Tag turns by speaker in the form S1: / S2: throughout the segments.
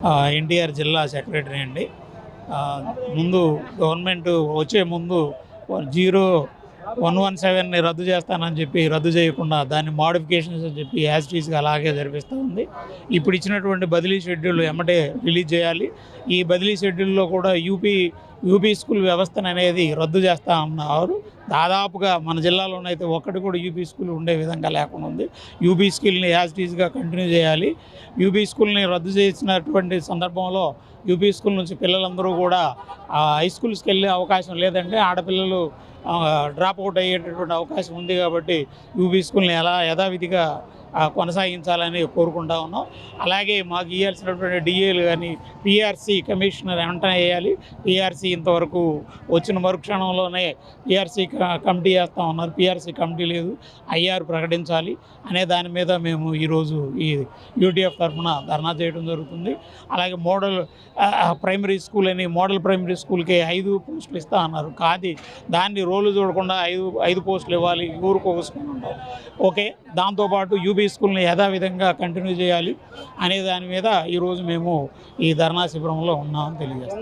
S1: ఎన్టీఆర్ జిల్లా సెక్రటరీ అండి. ముందు గవర్నమెంట్ వచ్చే ముందు 0117ని రద్దు చేస్తానని చెప్పి రద్దు చేయకుండా దాన్ని మోడిఫికేషన్స్ అని చెప్పి యాజ్ టీజ్గా అలాగే జరిపిస్తూ ఉంది. ఇప్పుడు ఇచ్చినటువంటి బదిలీ షెడ్యూల్ ఎమ్మటే రిలీజ్ చేయాలి. ఈ బదిలీ షెడ్యూల్లో కూడా యూపీ స్కూల్ వ్యవస్థను అనేది రద్దు చేస్తూ ఉన్నారు. దాదాపుగా మన జిల్లాలోనైతే ఒక్కటి కూడా యూపీ స్కూల్ ఉండే విధంగా లేకుండా ఉంది. యూపీ స్కూల్ని యాజ్ టీజ్గా కంటిన్యూ చేయాలి. యూపీ స్కూల్ని రద్దు చేసినటువంటి సందర్భంలో యూపీ స్కూల్ నుంచి పిల్లలందరూ కూడా హై స్కూల్స్కి వెళ్ళే అవకాశం లేదంటే ఆడపిల్లలు డ్రాప్ అవుట్ అయ్యేటటువంటి అవకాశం ఉంది. కాబట్టి యూపీ స్కూల్ని యథావిధిగా కొనసాగించాలని కోరుకుంటా ఉన్నాం. అలాగే మాకు ఇవ్వాల్సినటువంటి డిఏలు కానీ పిఆర్సీ కమిషనర్ వెంటనే వేయాలి. పిఆర్సీ ఇంతవరకు వచ్చిన మరుక్షణంలోనే పిఆర్సీ కమిటీ వేస్తూ ఉన్నారు. పిఆర్సీ కమిటీ లేదు, ఐఆర్ ప్రకటించాలి అనే దాని మీద మేము ఈరోజు ఈ యూటీఎఫ్ తరఫున ధర్నా చేయడం జరుగుతుంది. అలాగే మోడల్ ప్రైమరీ స్కూల్కి 5 పోస్టులు ఇస్తా అన్నారు. కాదు, దాన్ని రోలు చూడకుండా 5 పోస్టులు ఇవ్వాలి, ఊరికి ఒక స్కూల్ ఉంటాం. ఓకే, దాంతోపాటు యూపీ స్కూల్ని యథావిధంగా కంటిన్యూ చేయాలి అనే దాని మీద ఈరోజు మేము ఈ ధర్నా శిబిరంలో ఉన్నామని తెలియజేస్తాం.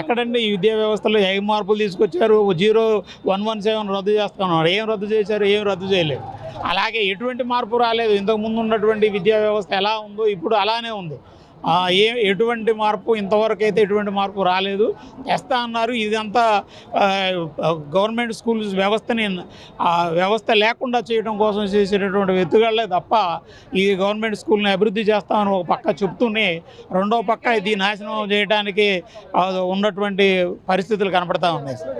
S1: ఎక్కడండి ఈ విద్యా వ్యవస్థలో ఏ మార్పులు తీసుకొచ్చారు? 0117 రద్దు చేస్తున్నారు. ఏం రద్దు చేశారు? ఏం రద్దు చేయలేదు. అలాగే ఎటువంటి మార్పు రాలేదు. ఇంతకుముందు ఉన్నటువంటి విద్యా వ్యవస్థ ఎలా ఉందో ఇప్పుడు అలానే ఉంది. ఎటువంటి మార్పు ఇంతవరకు అయితే ఎటువంటి మార్పు రాలేదు. తెస్తా అన్నారు. ఇదంతా గవర్నమెంట్ స్కూల్స్ వ్యవస్థ లేకుండా చేయడం కోసం చేసేటటువంటి వెతుగాళ్లే తప్ప ఈ గవర్నమెంట్ స్కూల్ని అభివృద్ధి చేస్తామని ఒక పక్క చెప్తూనే రెండో పక్క ఇది నాశనం చేయడానికి ఉన్నటువంటి పరిస్థితులు కనపడతా ఉన్నాయి.